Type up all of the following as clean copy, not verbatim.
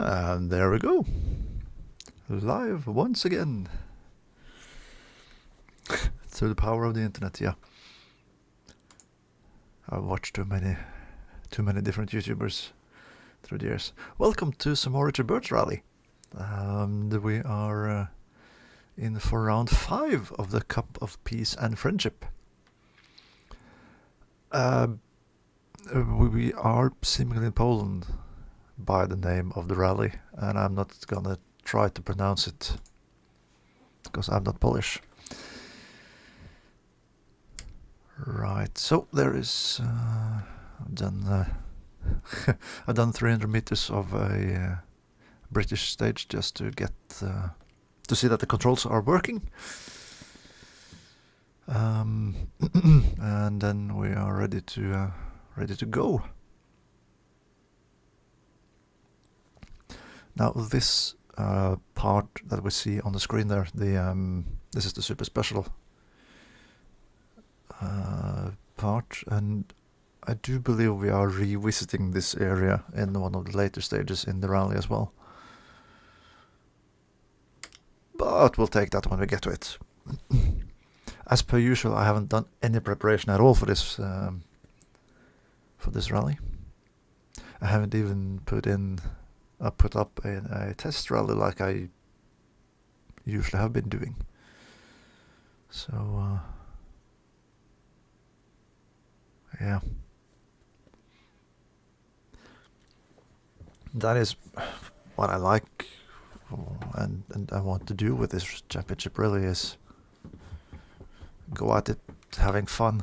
And there we go. Live once again. Through the power of the internet, yeah. I've watched too many different YouTubers through the years. Welcome to some more Richard Birds Rally. We are in for round 5 of the Cup of Peace and Friendship. We are seemingly in Poland by the name of the rally, and I'm not gonna try to pronounce it because I'm not Polish. Right, so there is I've done 300 meters of a British stage just to get to see that the controls are working, and then we are ready to go. Now this part that we see on the screen there, this is the super special part, and I do believe we are revisiting this area in one of the later stages in the rally as well. But we'll take that when we get to it. As per usual, I haven't done any preparation at all for this rally. I haven't even put up a test rally like I usually have been doing. So yeah, that is what I like and I want to do with this championship. Really is go at it having fun.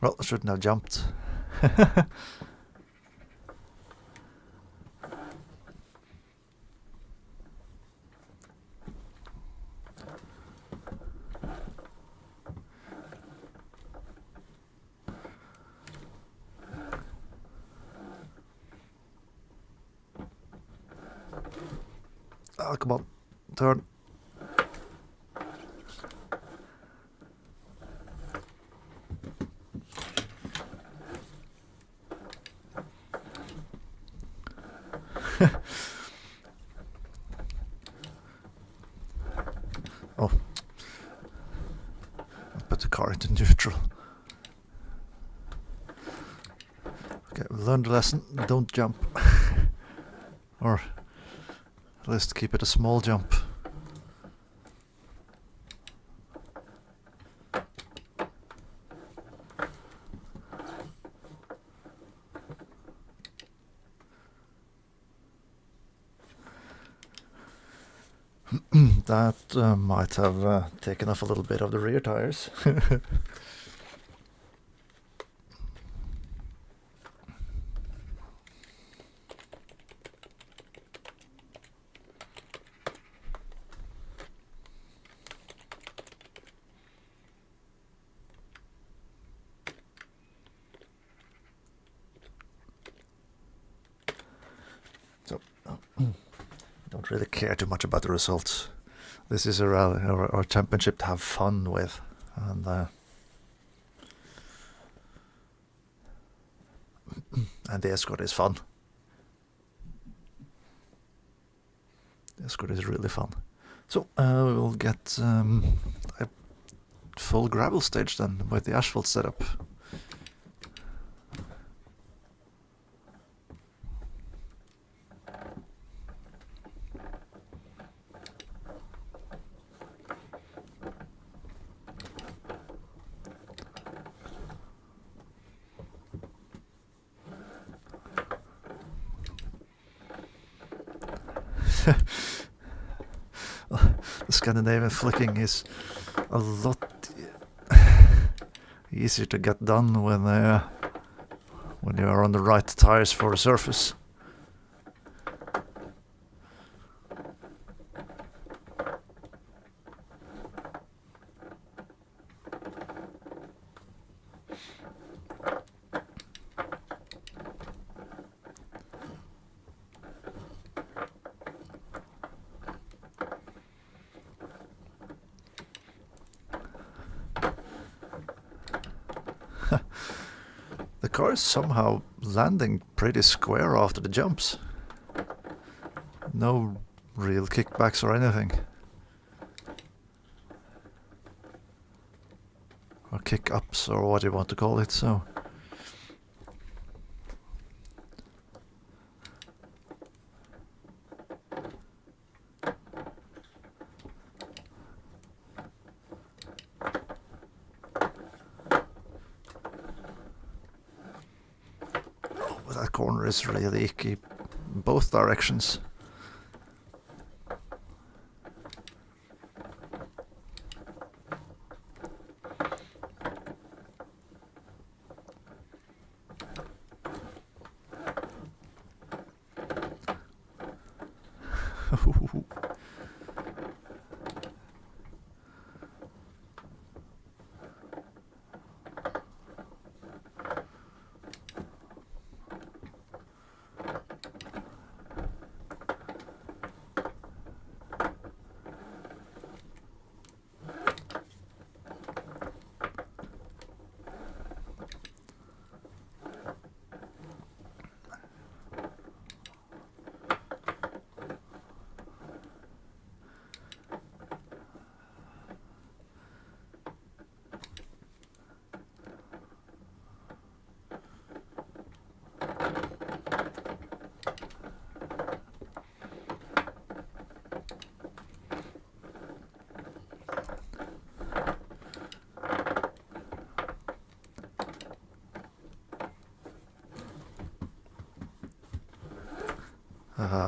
Well, I shouldn't have jumped. Oh, come on, turn. Oh, put the car into neutral. Okay, we learned the lesson. Don't jump, or at least keep it a small jump. That might have taken off a little bit of the rear tires. So, don't really care too much about the results. This is a rally or championship to have fun with, and the escort is fun. The escort is really fun. So we'll get a full gravel stage then with the asphalt setup. The Scandinavian flicking is a lot easier to get done when you are on the right tires for the surface. The car is somehow landing pretty square after the jumps. No real kickbacks or anything. Or kick-ups or what you want to call it, so... That corner is really icky in both directions.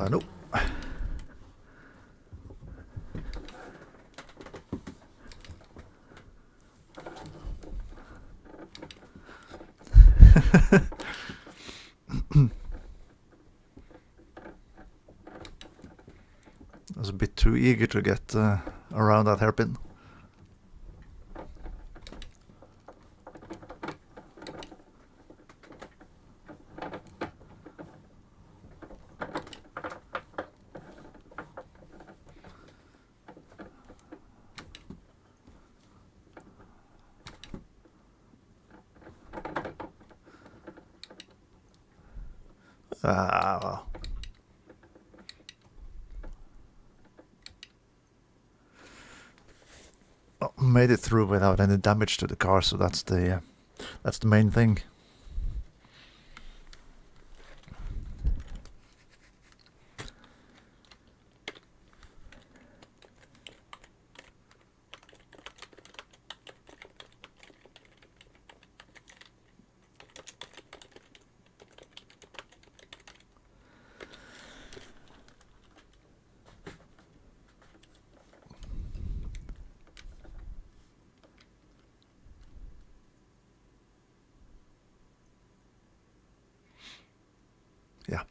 Nope. I was a bit too eager to get around that hairpin. Well. Oh, made it through without any damage to the car, so that's the main thing. Yeah.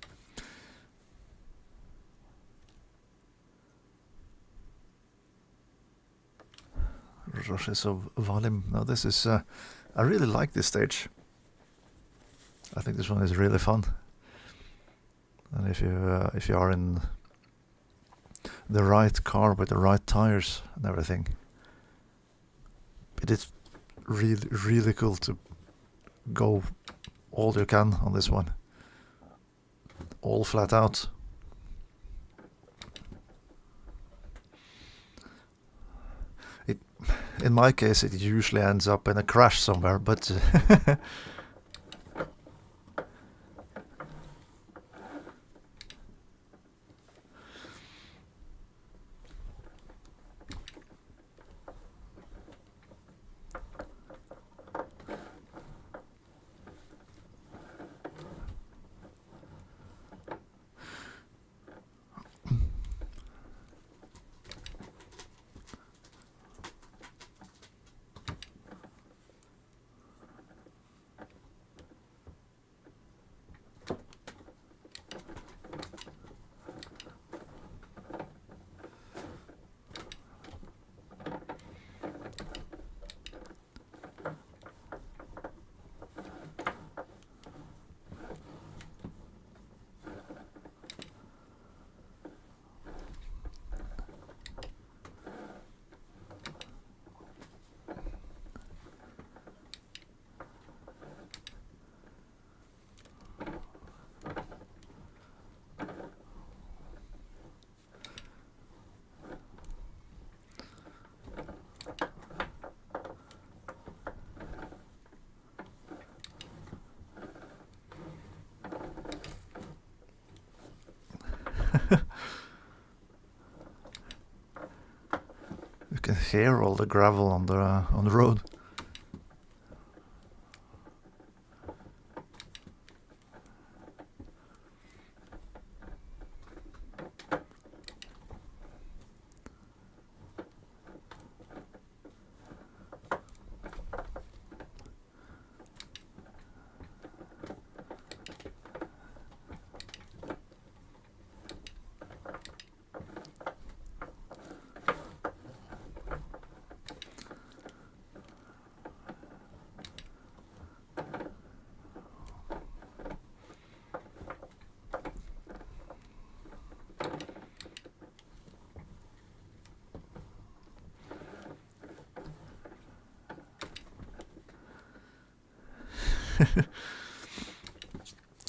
Rushes of volume. Now this is, I really like this stage. I think this one is really fun. And if you are in the right car with the right tires and everything, it is really cool to go all you can on this one. All flat out. In my case, it usually ends up in a crash somewhere, but tear all the gravel on the road.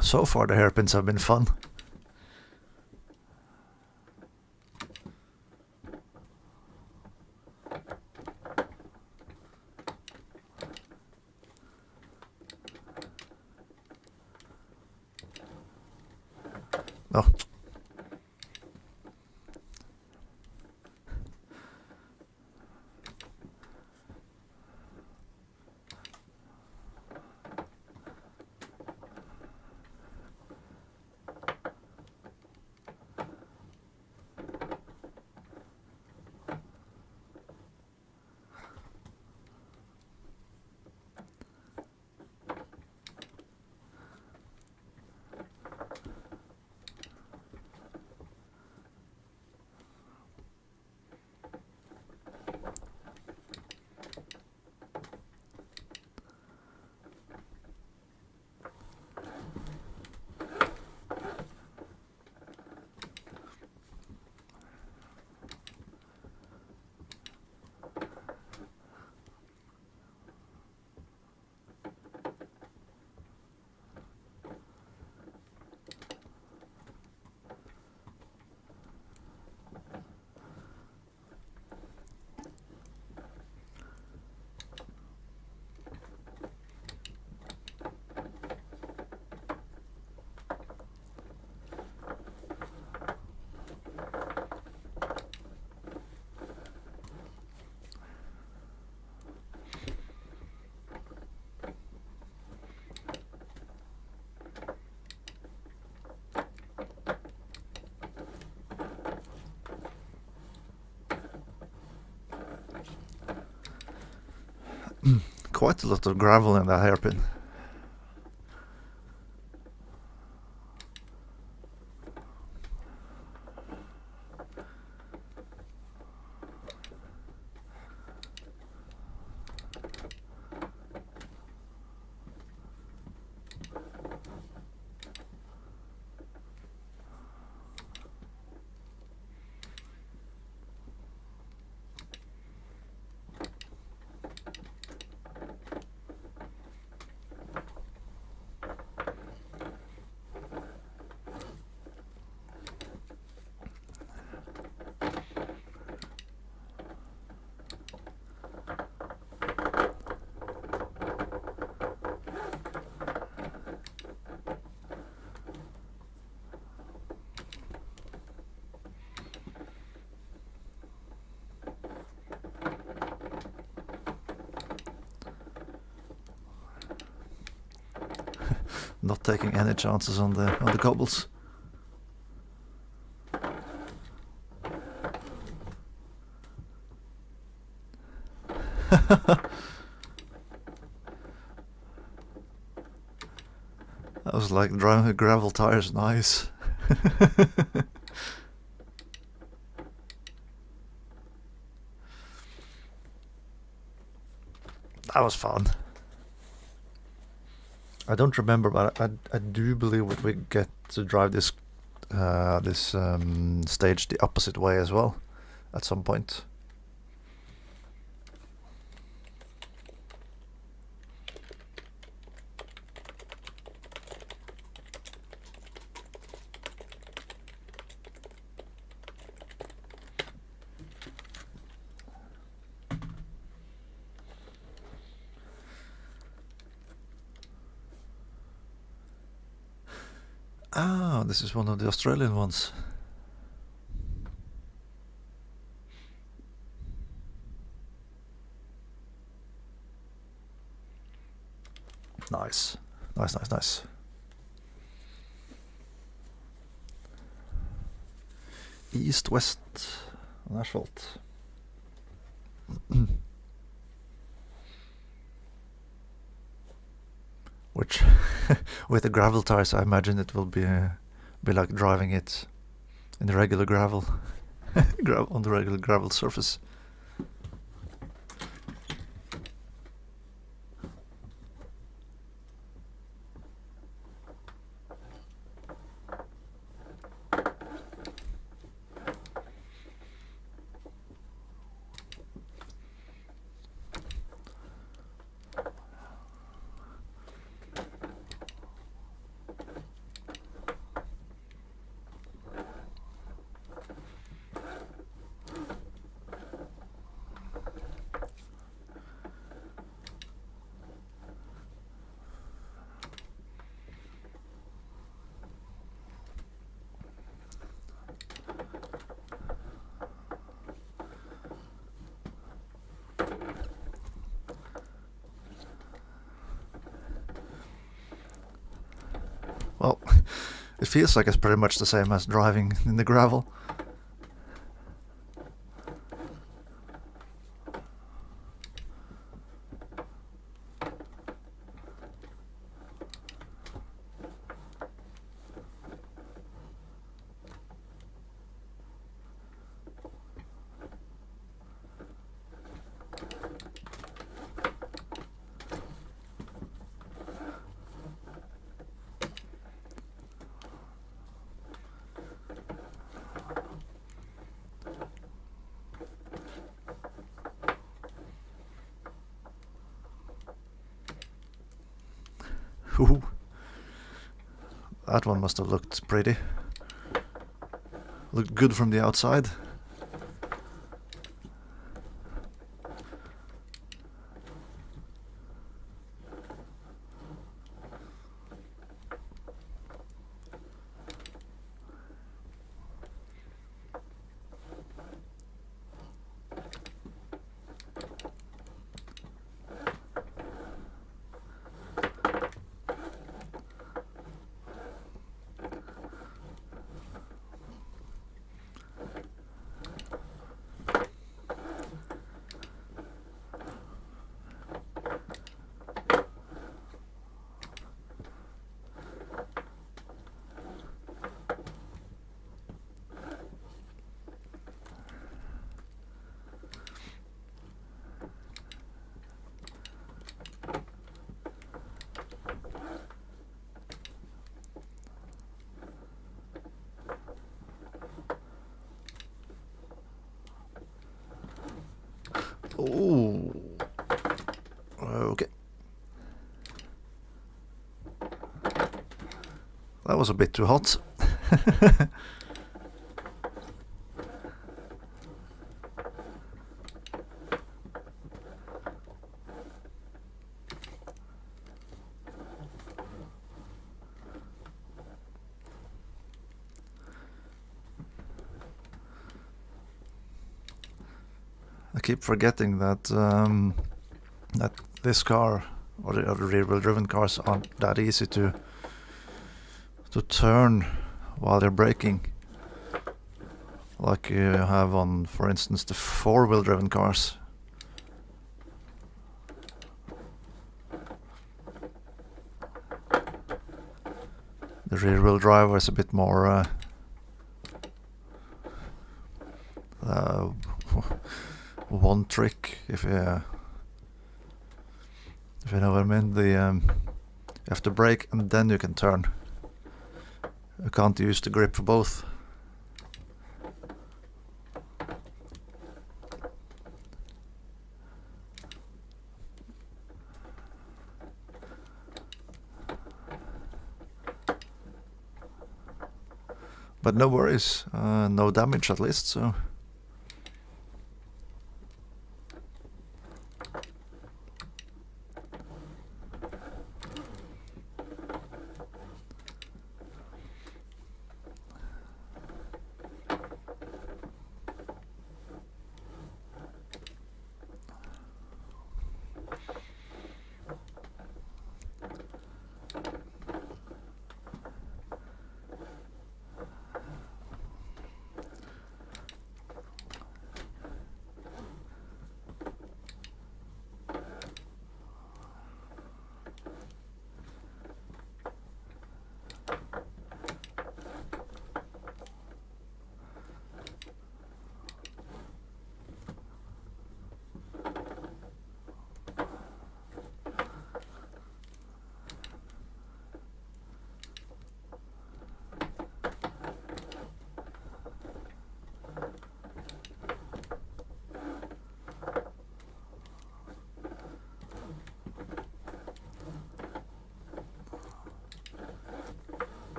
So far the hairpins have been fun. Oh. Quite a lot of gravel in that hairpin. Not taking any chances on the cobbles. That was like driving with gravel tires on ice. That was fun. I don't remember, but I do believe we get to drive this stage the opposite way as well at some point. Ah, this is one of the Australian ones. Nice, nice, nice. East, west on asphalt. Which, with the gravel tires, I imagine it will be like driving it in the regular gravel, on the regular gravel surface. Well, it feels like it's pretty much the same as driving in the gravel. Ooh. That one must have looked pretty. Looked good from the outside. Oh, okay. That was a bit too hot. I keep forgetting that that this car or the other rear-wheel driven cars aren't that easy to turn while they're braking, like you have on, for instance, the four-wheel driven cars. The rear-wheel drive is a bit more one trick, if you know what I mean. You have to brake and then you can turn. You can't use the grip for both. But no worries, no damage at least, so...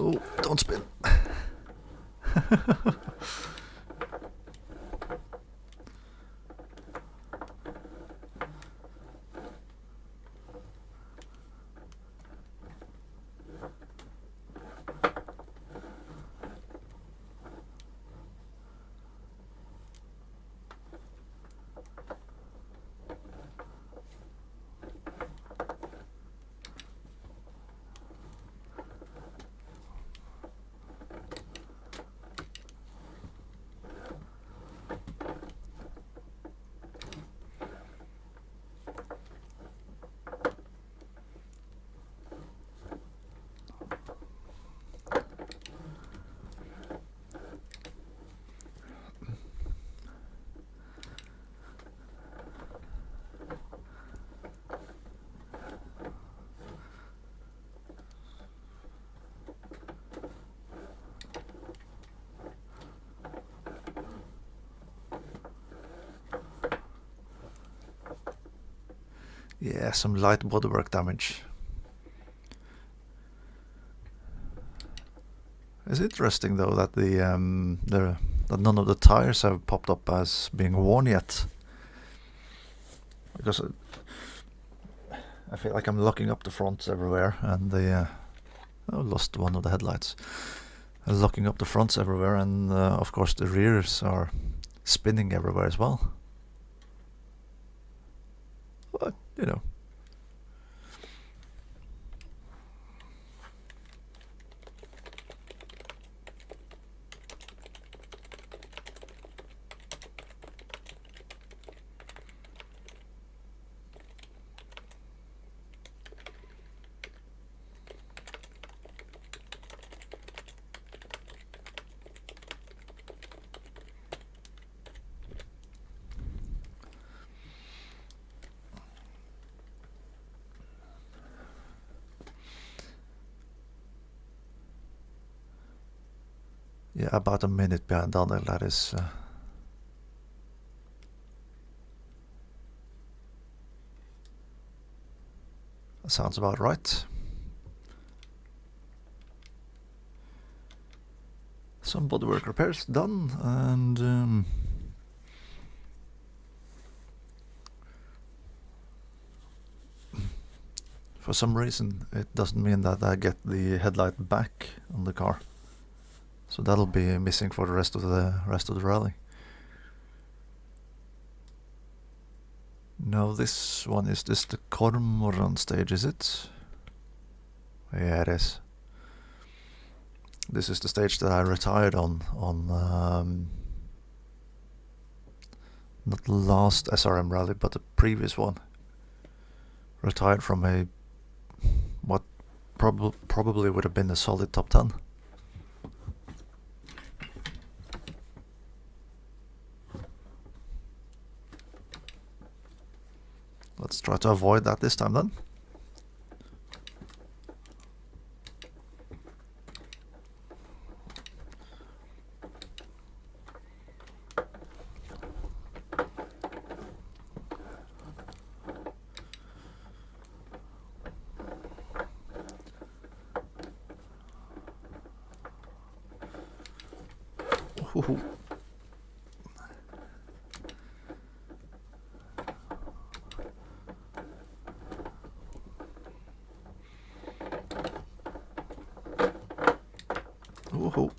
Oh, don't spin. Yeah, some light bodywork damage. It's interesting though that that none of the tires have popped up as being worn yet, because I feel like I'm locking up the fronts everywhere, and I lost one of the headlights. I'm locking up the fronts everywhere, and of course the rears are spinning everywhere as well. But you know. Yeah, about a minute behind Daniel, that is... sounds about right. Some bodywork repairs done, and... for some reason, it doesn't mean that I get the headlight back on the car. So that'll be missing for the rest of the rally. No, this one, is this the Cormoran stage, is it? Yeah, it is. This is the stage that I retired on not the last SRM rally, but the previous one. Retired from a what probably would have been a solid top 10. Let's try to avoid that this time then. Ooh. Ooh.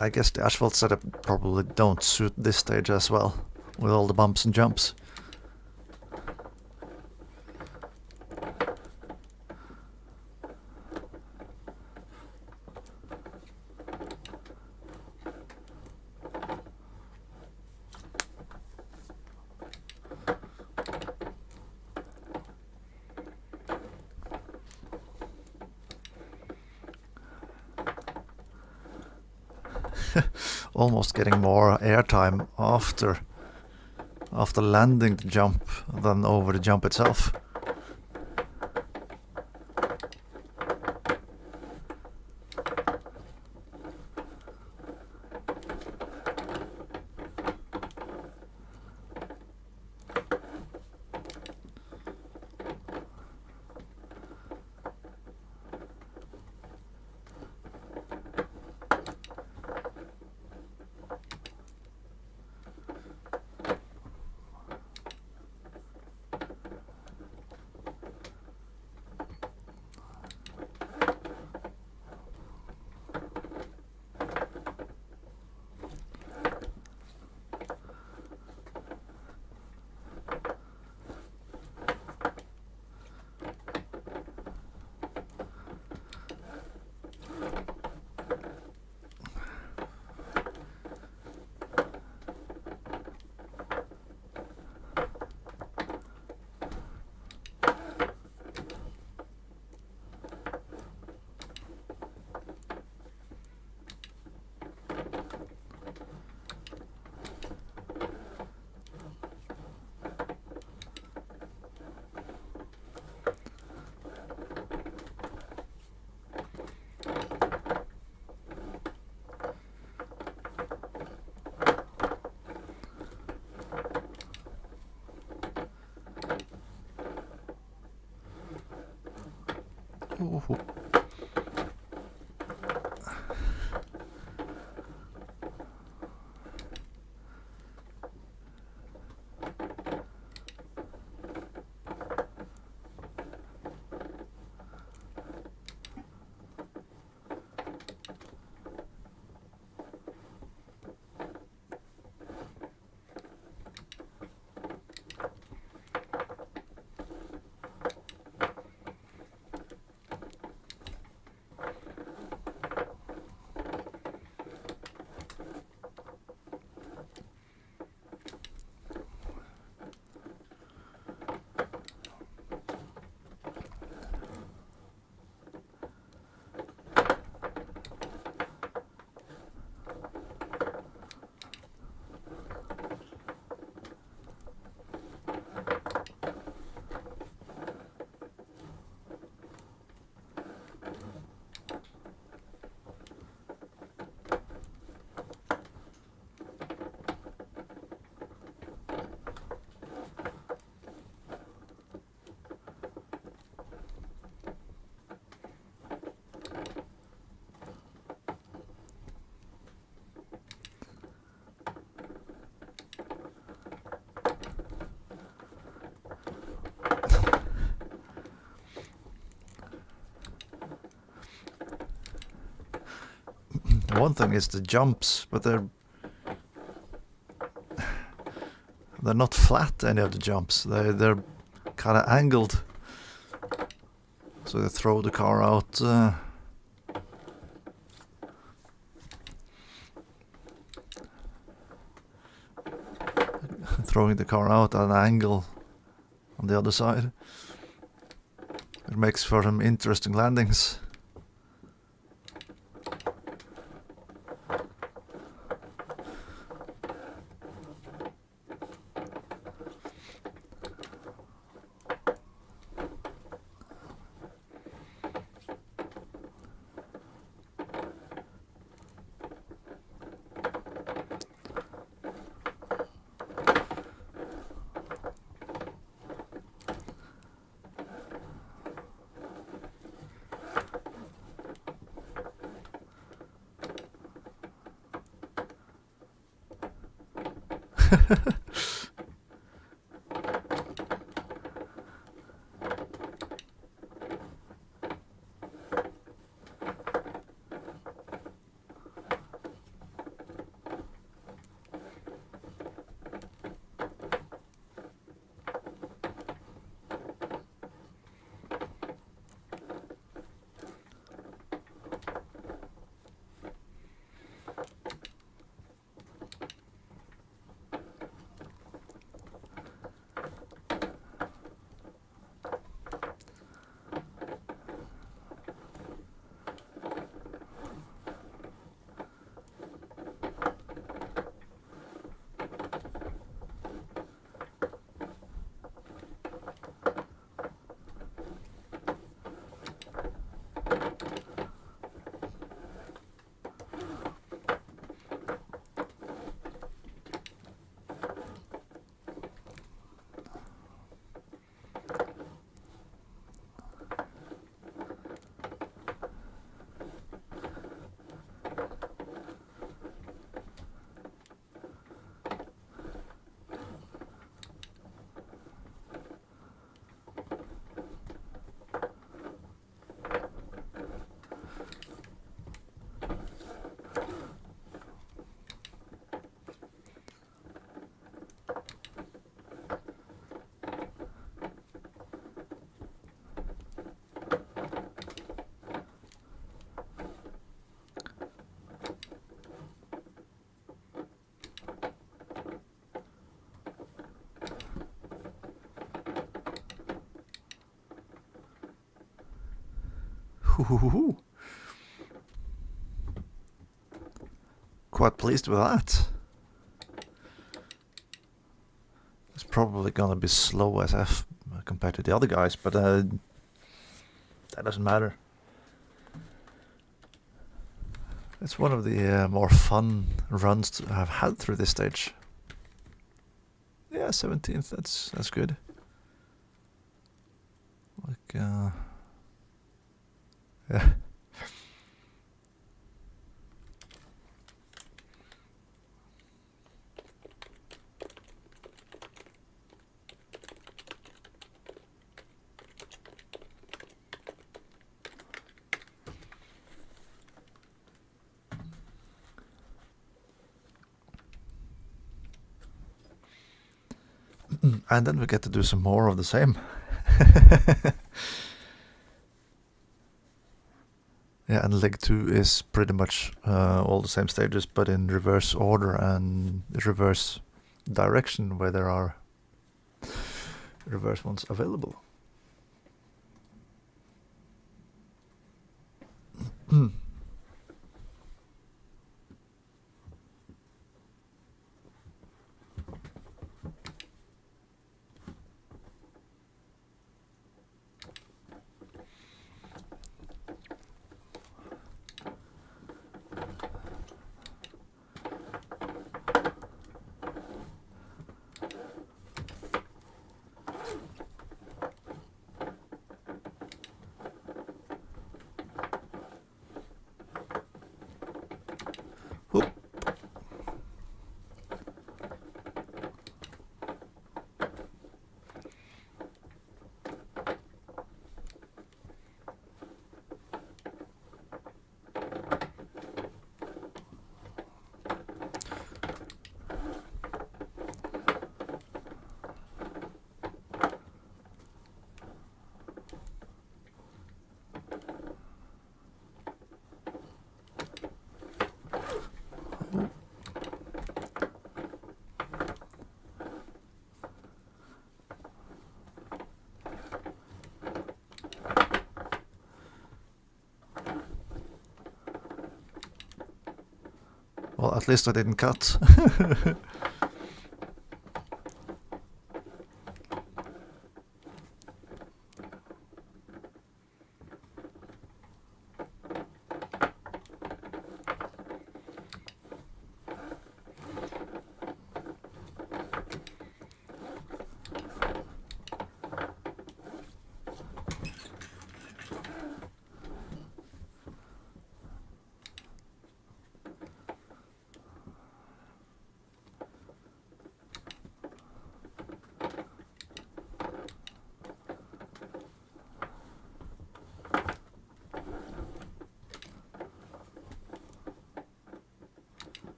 I guess the asphalt setup probably don't suit this stage as well, with all the bumps and jumps. Almost getting more airtime after landing the jump than over the jump itself. Ooh. One thing is the jumps, but they're not flat, any of the jumps. They're kind of angled, so they throw the car out. Throwing the car out at an angle on the other side. It makes for some interesting landings. Ooh. Quite pleased with that. It's probably gonna be slow as F compared to the other guys, but that doesn't matter. It's one of the more fun runs I've had through this stage. Yeah, 17th. That's good. Like Yeah. And then we get to do some more of the same. Yeah, and leg 2 is pretty much all the same stages, but in reverse order and reverse direction where there are reverse ones available. Whoop. Well, at least I didn't cut.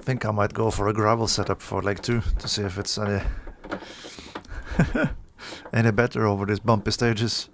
Think I might go for a gravel setup for leg 2 to see if it's any any better over these bumpy stages.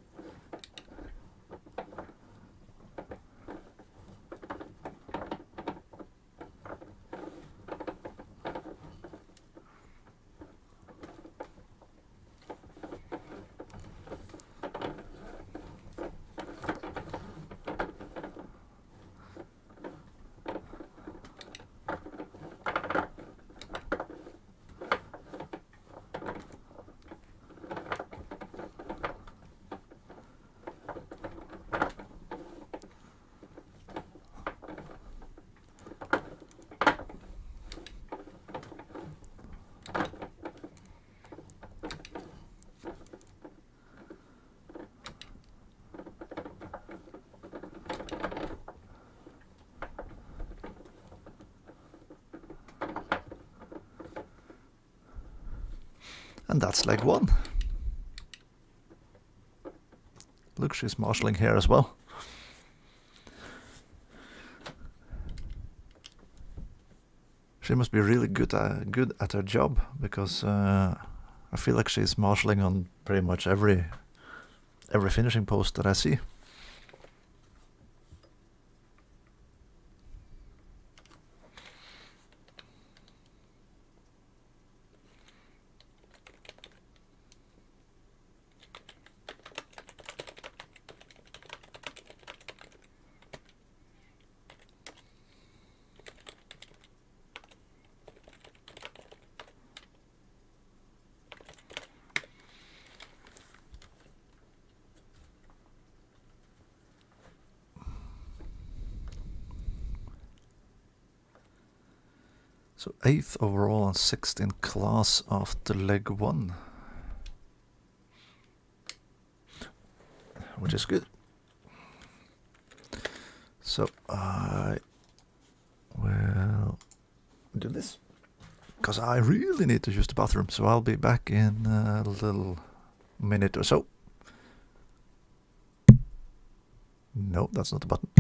And that's leg 1. Look, she's marshalling here as well. She must be really good at her job, because I feel like she's marshalling on pretty much every finishing post that I see. So 8th overall and 6th in class after leg 1. Which is good. So I will do this, because I really need to use the bathroom, so I'll be back in a little minute or so. No, that's not the button.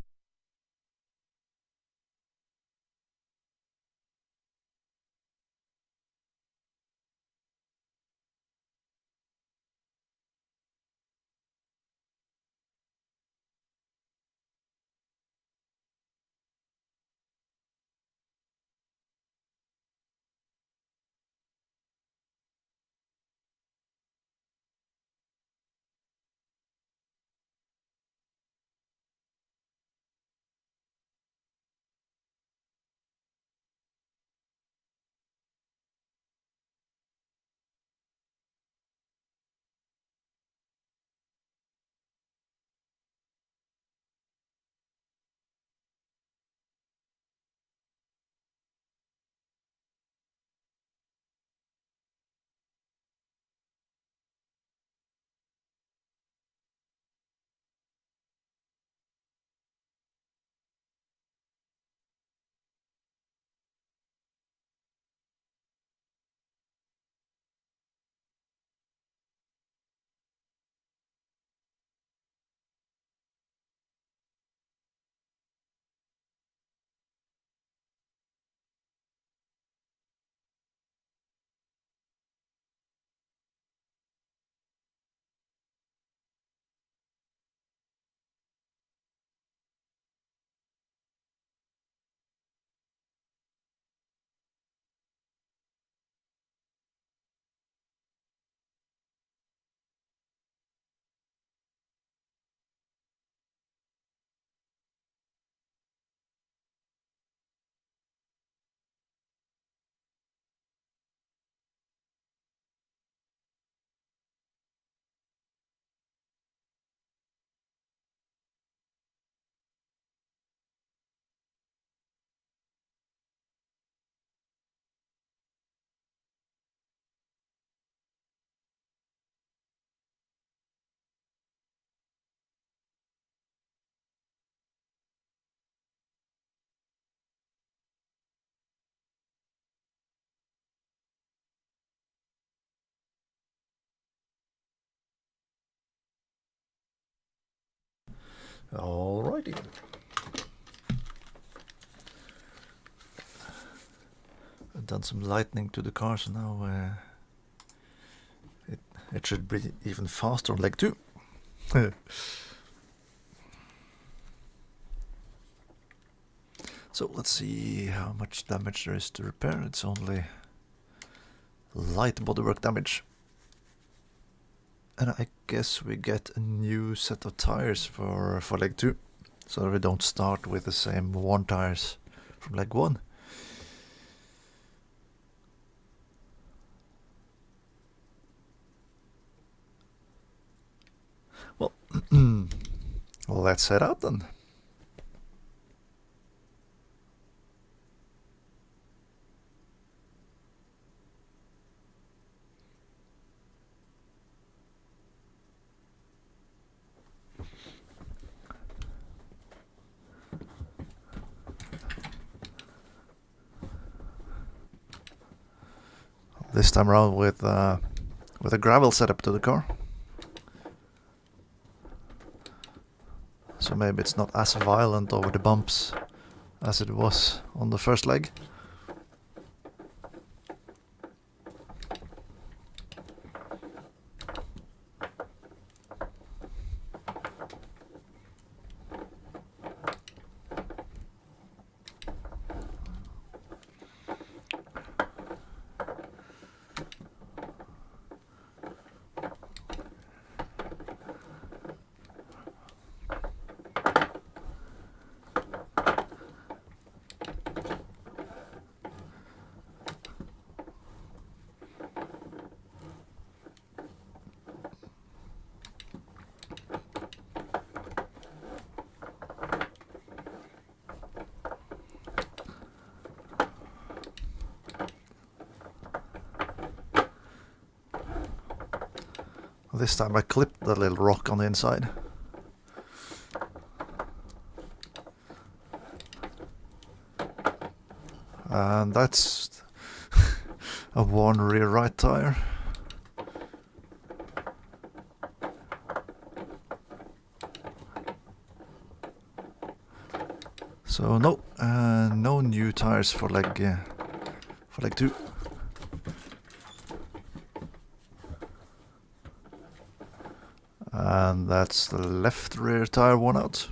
Alrighty. I've done some lightning to the car, so now it should be even faster on leg 2. So let's see how much damage there is to repair. It's only light bodywork damage. And I guess we get a new set of tires for leg 2, so that we don't start with the same worn tires from leg 1. Well, let's head out then. This time around with with a gravel setup to the car. So maybe it's not as violent over the bumps as it was on the first leg. This time I clipped the little rock on the inside. And that's a worn rear right tire. So no new tires for leg 2. And that's the left rear tire worn out.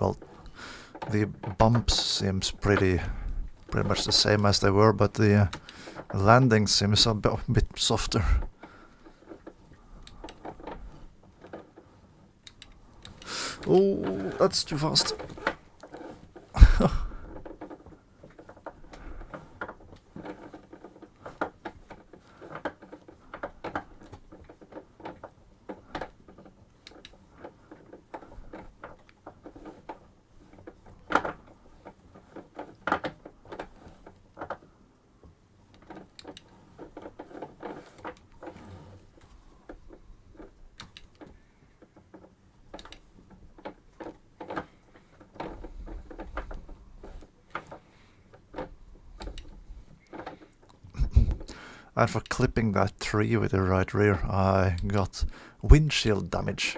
Well, the bumps seems pretty much the same as they were, but the landing seems a bit softer. Oh, that's too fast. And for clipping that tree with the right rear, I got windshield damage.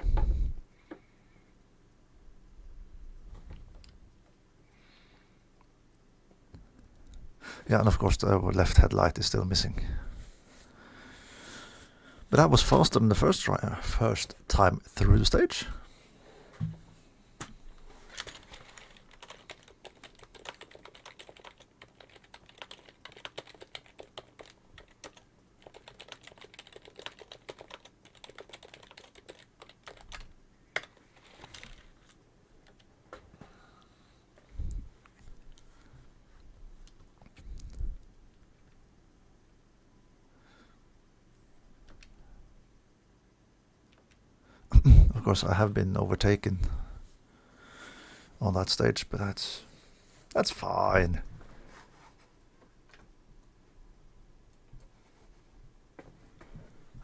Yeah, and of course the left headlight is still missing. But that was faster than the first time through the stage. course, I have been overtaken on that stage, but that's fine.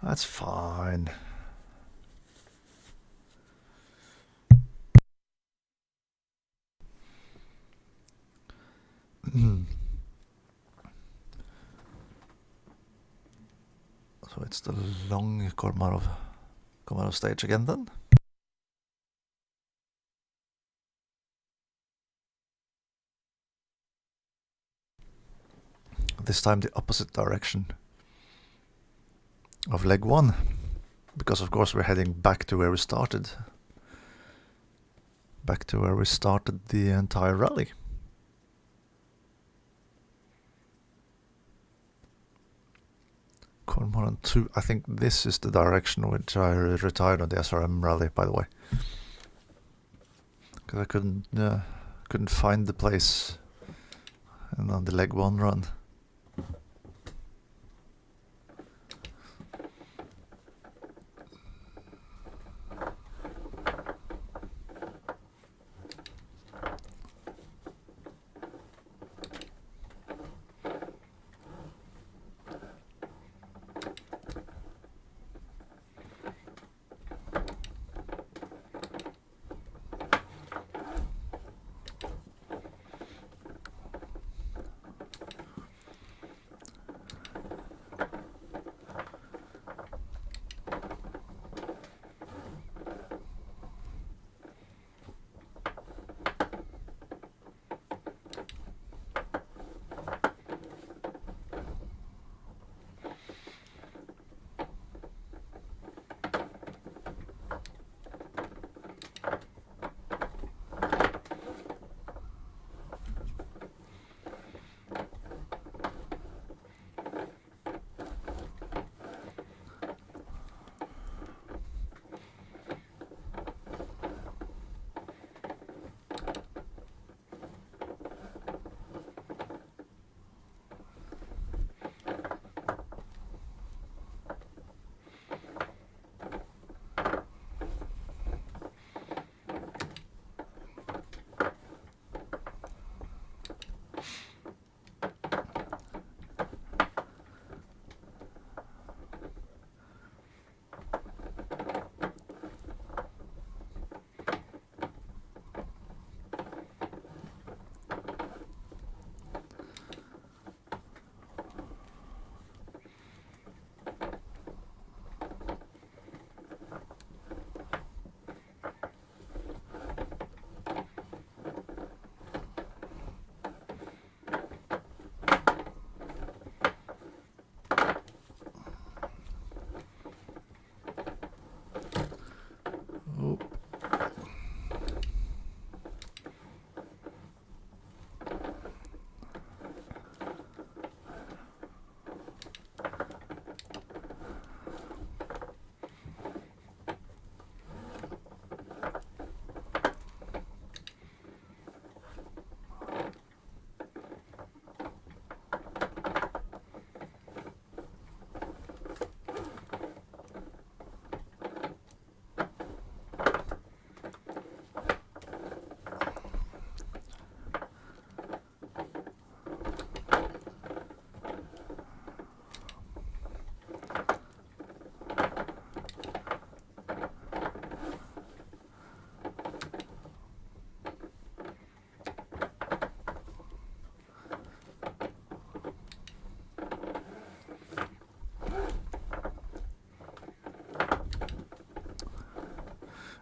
That's fine. So it's the long Komarov stage again then. This time the opposite direction of leg 1, because of course we're heading back to where we started. Back to where we started the entire rally. Cormoran 2, I think this is the direction which I retired on the SRM rally, by the way. Because I couldn't find the place and on the leg 1 run.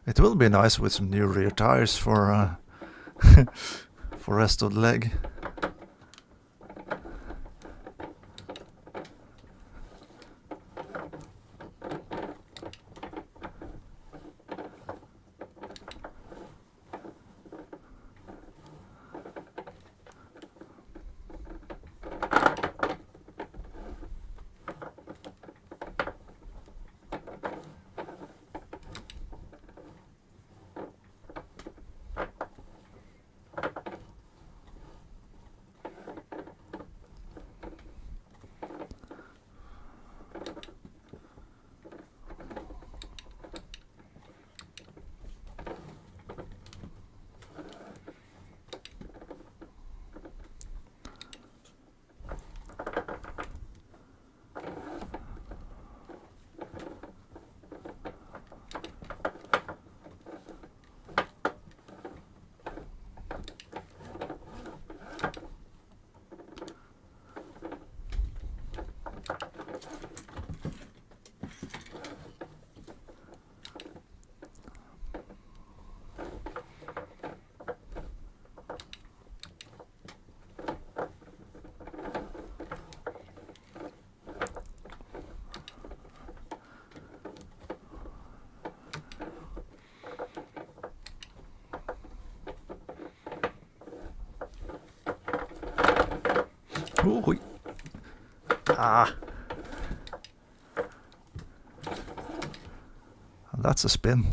It will be nice with some new rear tires for for rest of the leg. Ooh, ah. And that's a spin.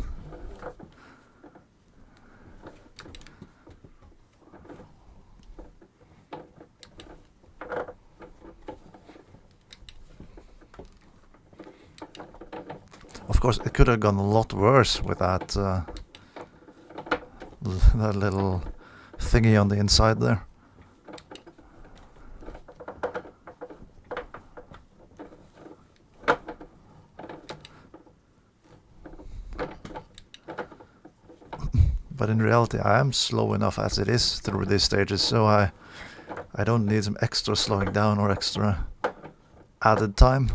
Of course, it could have gone a lot worse with that that little thingy on the inside there. But in reality, I am slow enough as it is through these stages, so I don't need some extra slowing down or extra added time.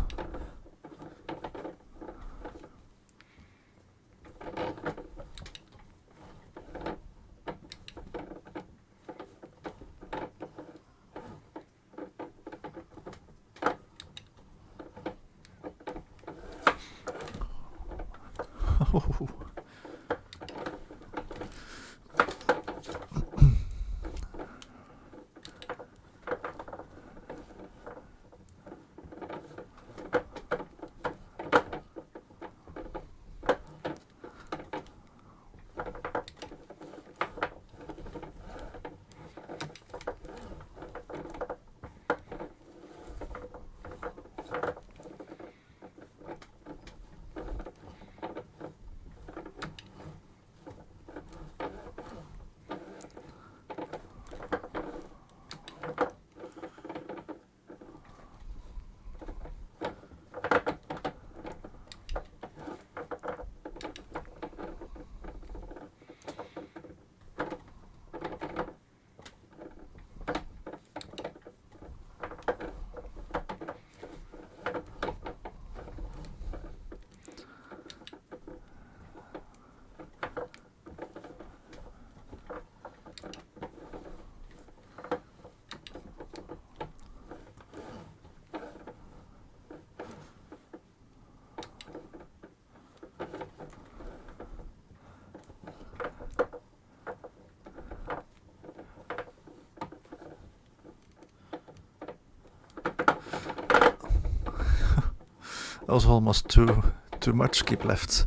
That was almost too much keep left.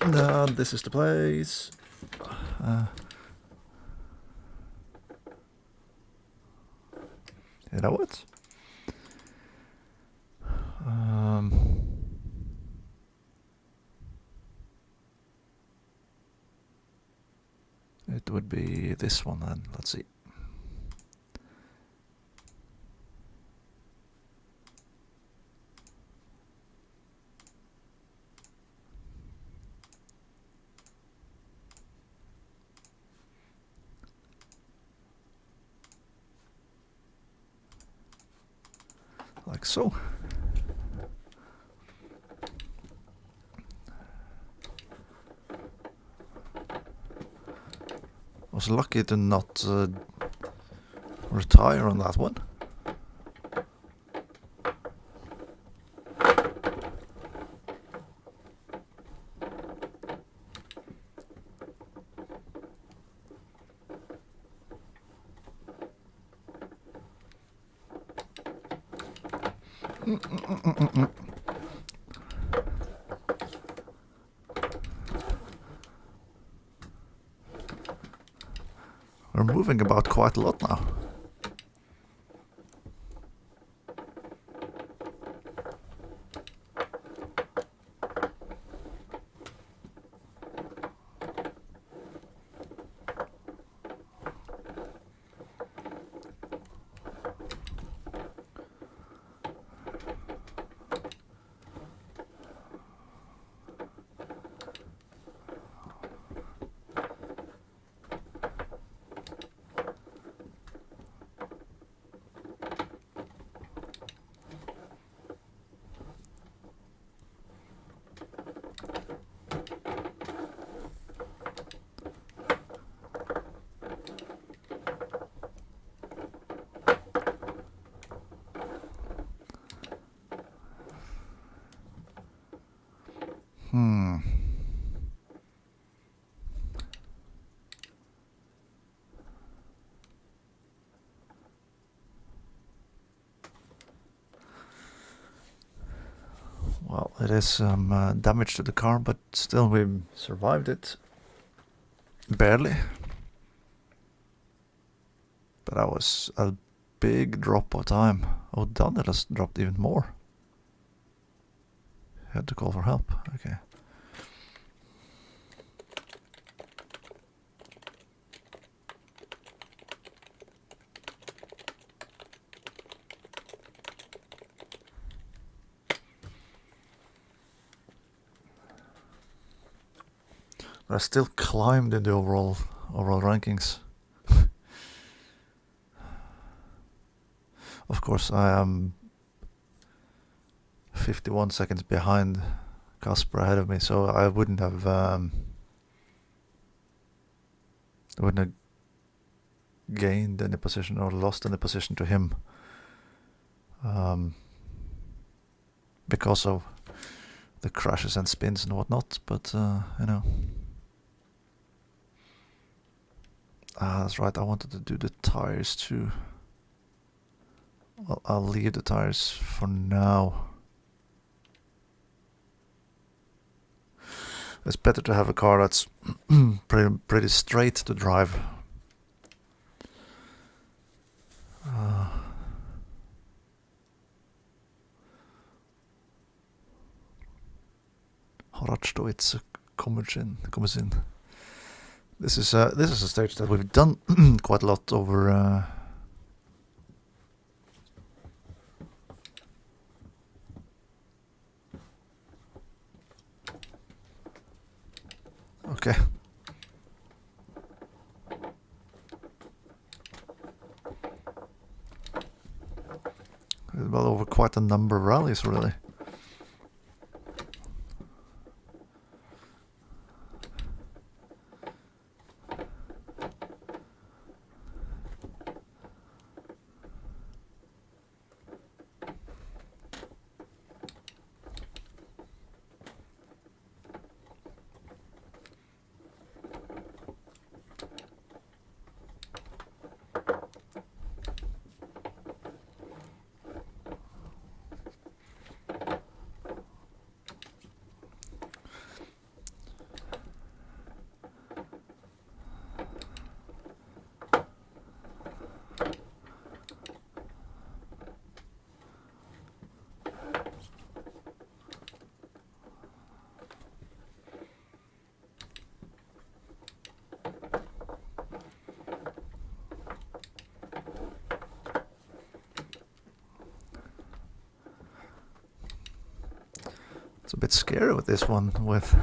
No, this is the place. You know what? It would be this one then. Let's see. Like so. Was lucky to not retire on that one. We're moving about quite a lot now. It is some damage to the car, but still we survived it. Barely. But that was a big drop of time. Oh, Daniel has dropped even more. Had to call for help. Okay. But I still climbed in the overall rankings. Of course, I am 51 seconds behind Casper ahead of me, so I wouldn't have gained any position or lost any position to him because of the crashes and spins and whatnot. But you know. That's right, I wanted to do the tires too. Well, I'll leave the tires for now. It's better to have a car that's pretty straight to drive. Rajd kommer in. This is a stage that we've done quite a lot over. Okay. Well, over quite a number of rallies, really. It's a bit scary with this one, with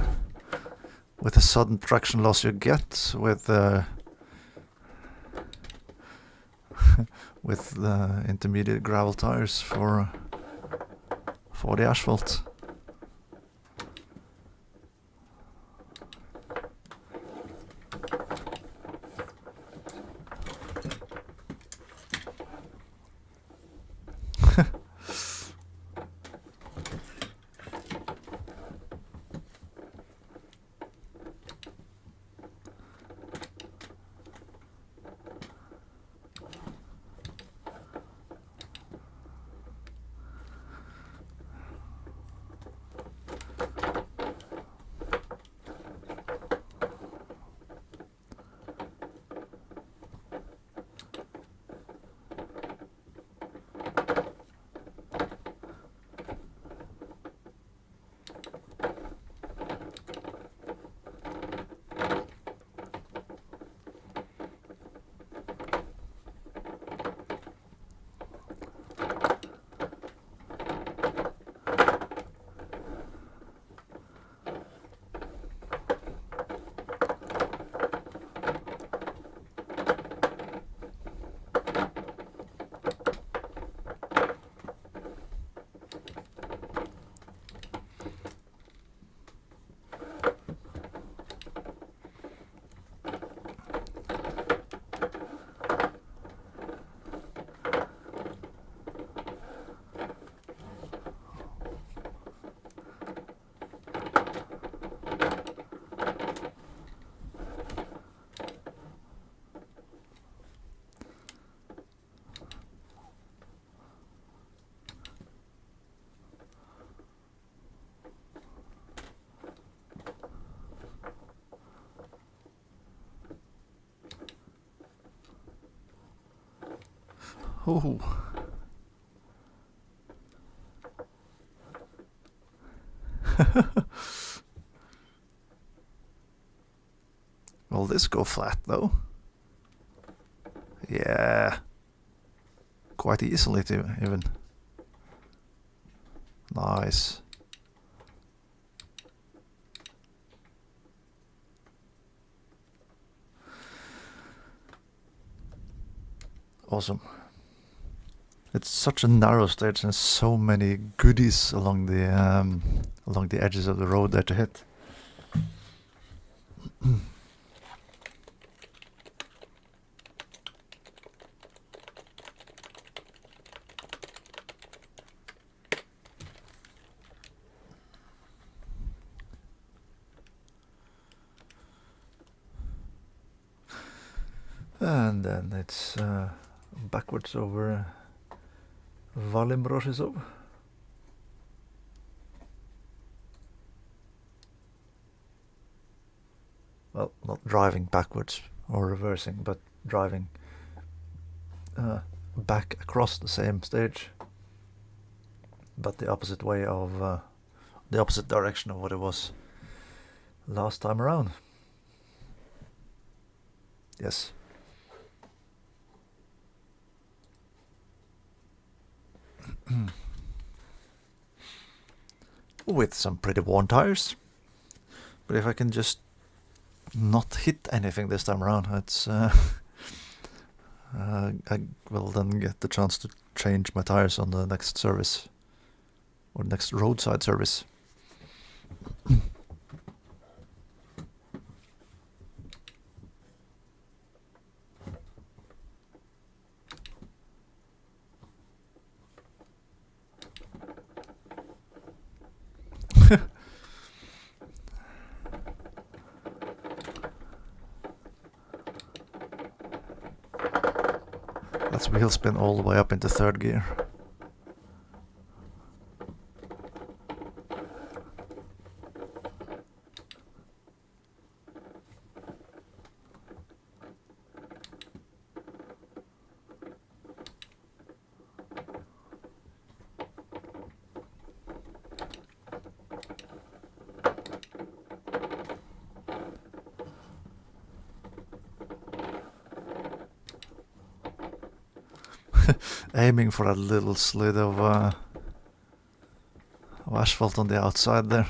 the sudden traction loss you get with with the intermediate gravel tires for the asphalt. Oh. Will this go flat though? Yeah. Quite easily too, even. Nice. Awesome. It's such a narrow stage and so many goodies along the edges of the road there to hit. And then it's backwards over Valimbroshisov. Well, not driving backwards or reversing, but driving back across the same stage, but the opposite way of the opposite direction of what it was last time around. Yes. With some pretty worn tires, but if I can just not hit anything this time around, it's I will then get the chance to change my tires on the next service or next roadside service. That's wheel spin all the way up into third gear. Aiming for that little slit of asphalt on the outside there.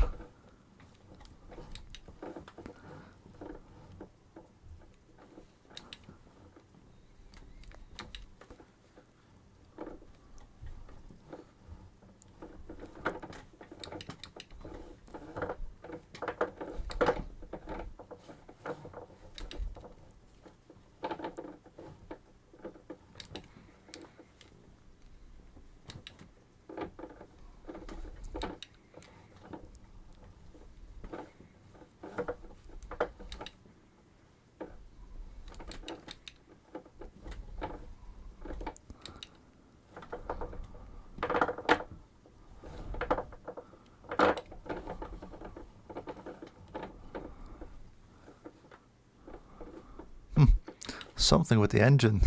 Something with the engine.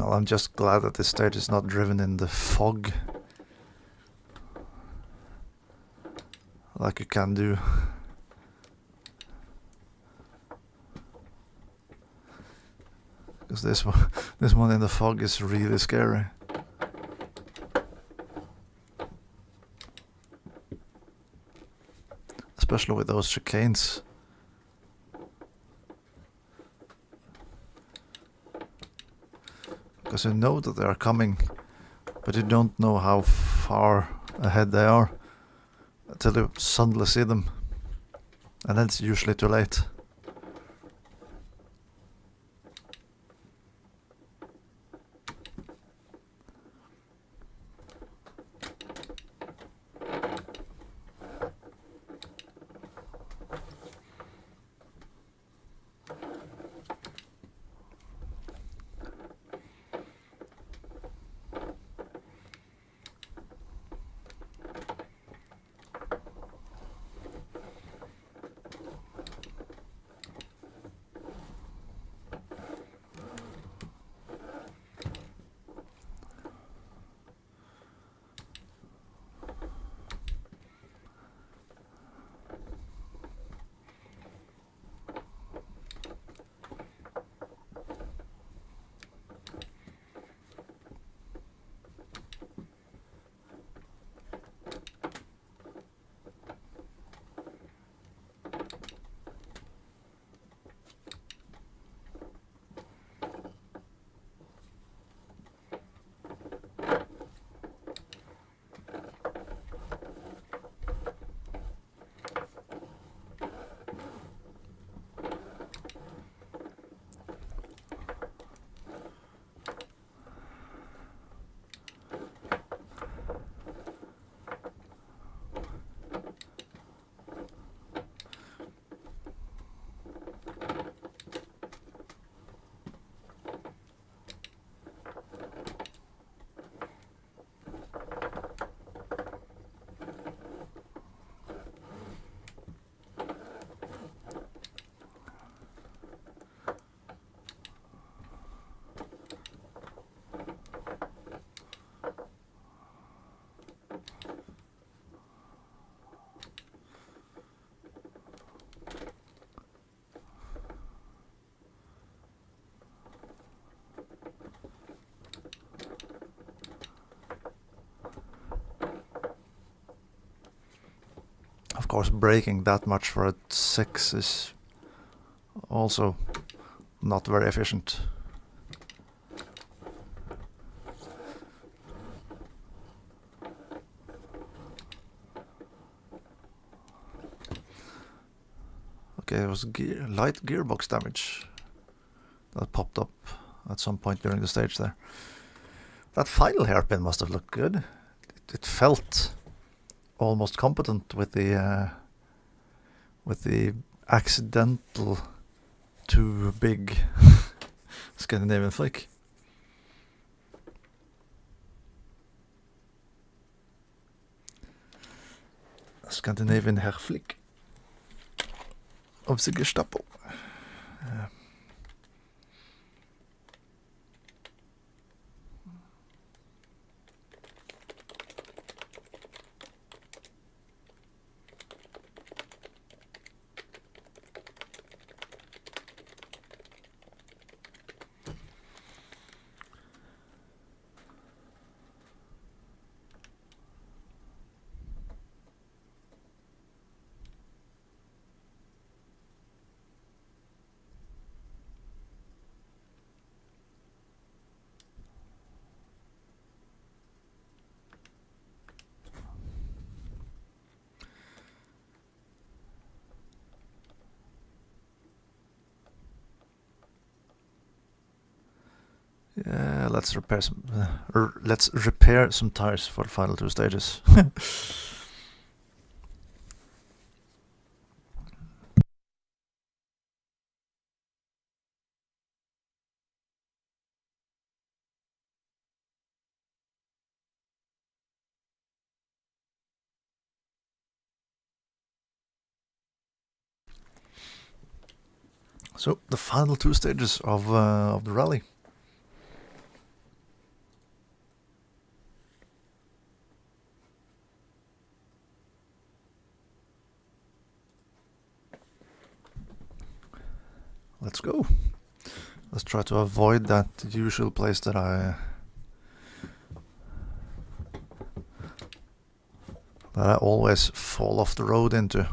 Well, I'm just glad that this stage is not driven in the fog like you can do. Because this one in the fog is really scary. Especially with those chicanes. because you know that they are coming, but you don't know how far ahead they are until you suddenly see them, and then it's usually too late. Of course, braking that much for a 6 is also not very efficient. Okay, it was light gearbox damage that popped up at some point during the stage there. That final hairpin must have looked good. It felt almost competent with the accidental too big Scandinavian flick. Scandinavian herflick of the Gestapo. Yeah, let's repair some tires for the final 2 stages. So the final 2 stages of the rally. Let's go. Let's try to avoid that usual place that I always fall off the road into.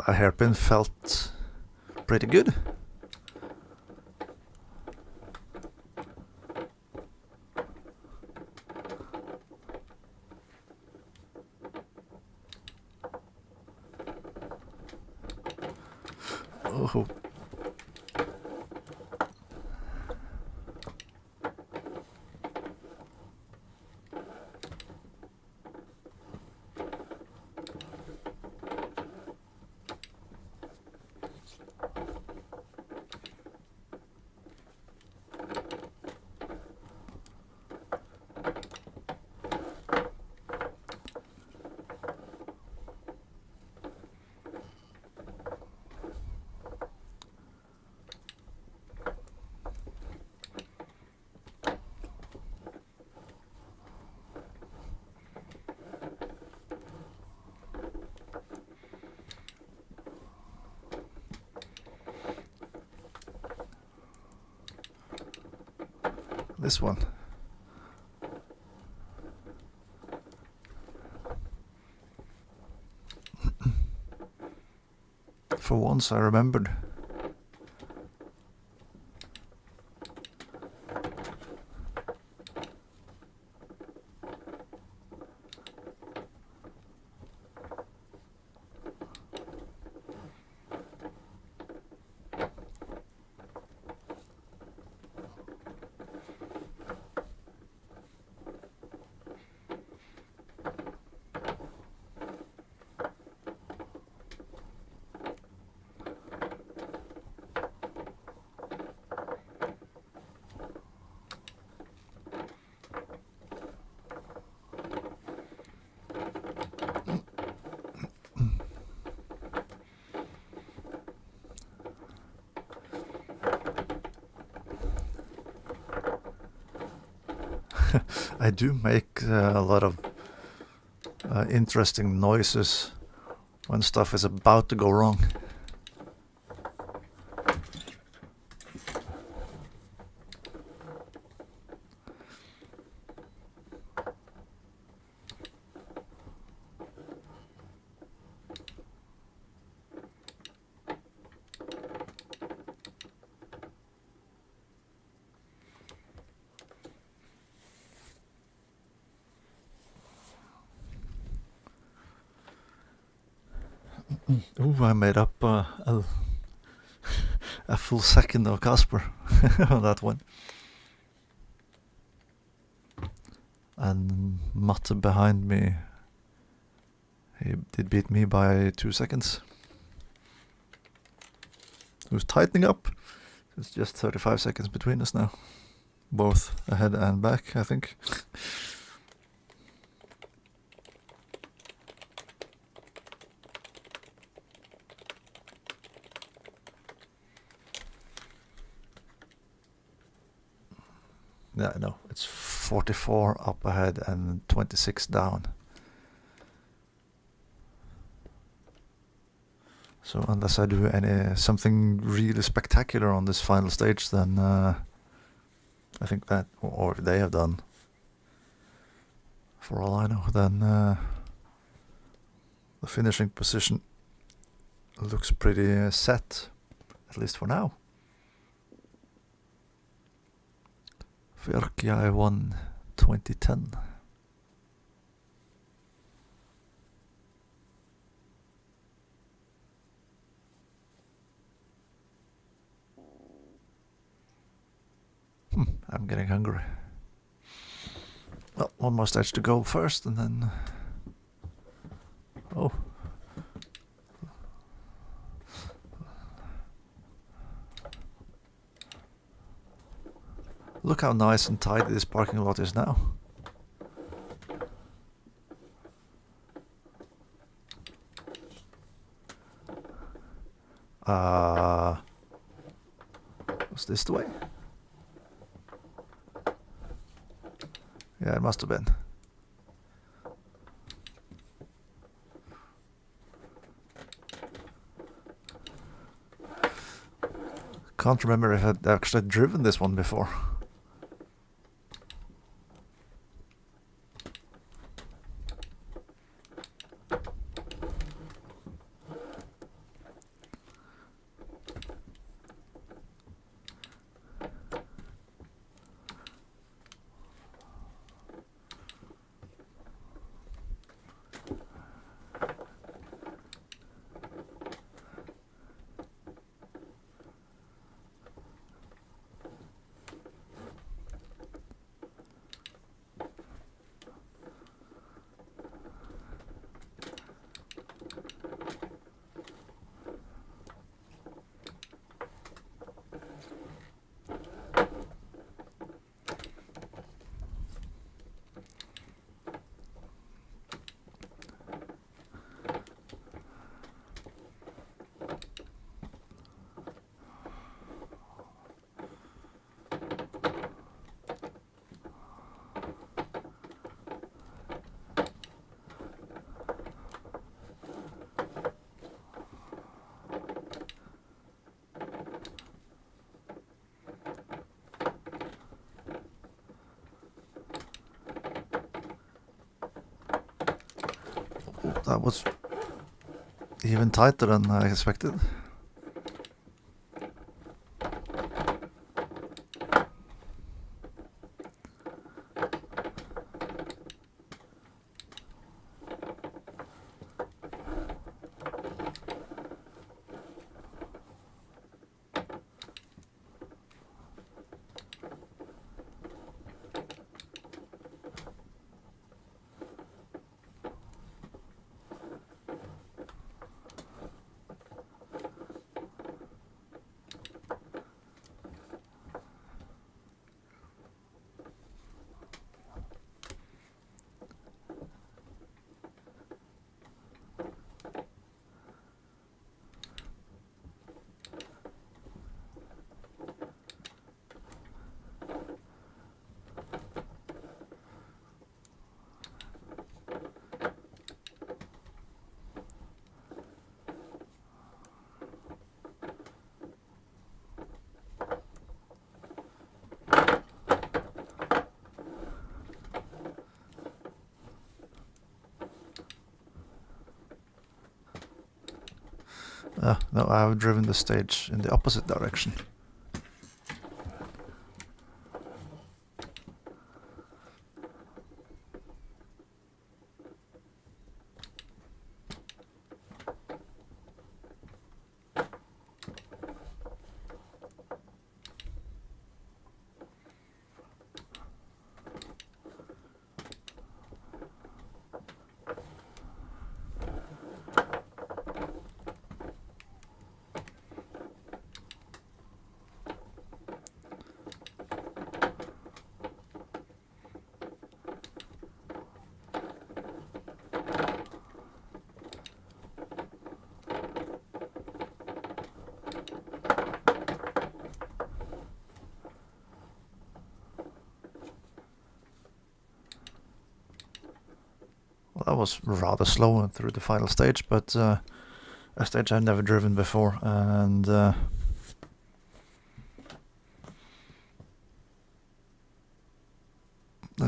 a hairpin felt pretty good. Oh. This one. For once I remembered. I do make a lot of interesting noises when stuff is about to go wrong. Ooh, I made up a full second of Casper on that one. And Matte behind me, he did beat me by 2 seconds. Who's tightening up? It's just 35 seconds between us now. Both ahead and back, I think. Yeah, no, it's 44 up ahead and 26 down. So unless I do something really spectacular on this final stage, then I think that, or if they have done, for all I know, then the finishing position looks pretty set, at least for now. Fyrkjai won 2010. I'm getting hungry. Well, one more stage to go first, and then... Oh. Look how nice and tidy this parking lot is now. Was this the way? Yeah, it must have been. Can't remember if I'd actually driven this one before. that was even tighter than I expected. No, I've driven the stage in the opposite direction. That was rather slow through the final stage, but a stage I've never driven before, and a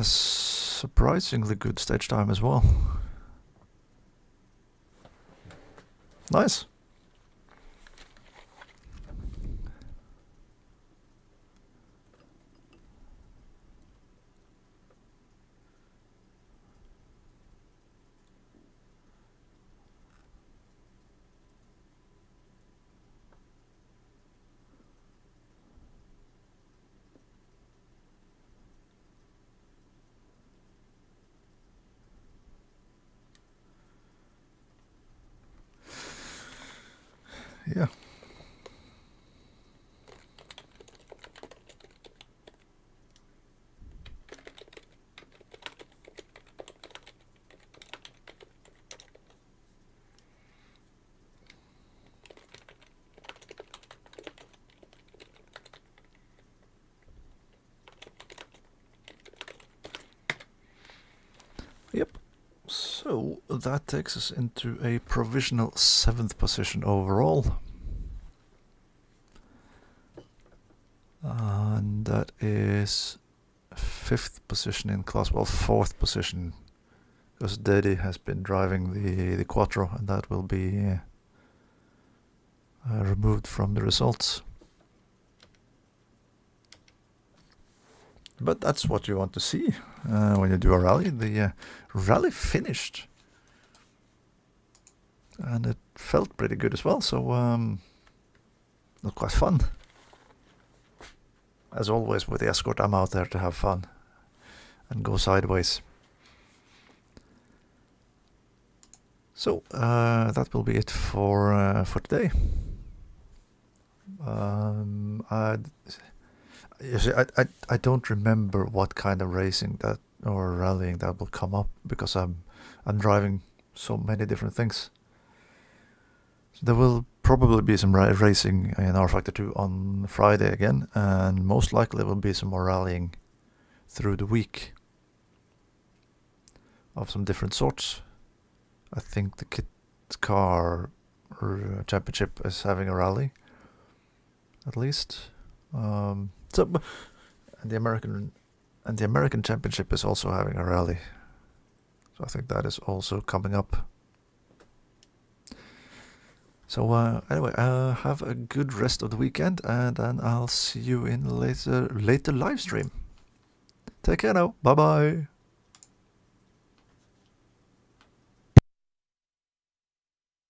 surprisingly good stage time as well. Nice. Yeah. Yep. So that takes us into a provisional 7th position overall. And that is 5th position in class, well, 4th position, because Daddy has been driving the Quattro, and that will be removed from the results. But that's what you want to see when you do a rally. The rally finished, and it felt pretty good as well, so not quite fun. As always with the escort, I'm out there to have fun and go sideways. So that will be it for today. I don't remember what kind of racing that or rallying that will come up, because I'm driving so many different things. So there will probably be some racing in R Factor 2 on Friday again, and most likely there will be some more rallying through the week of some different sorts. I think the Kit Car Championship is having a rally, at least. And the American Championship is also having a rally. So I think that is also coming up. So anyway, have a good rest of the weekend, and then I'll see you in later live stream. Take care now. Bye bye.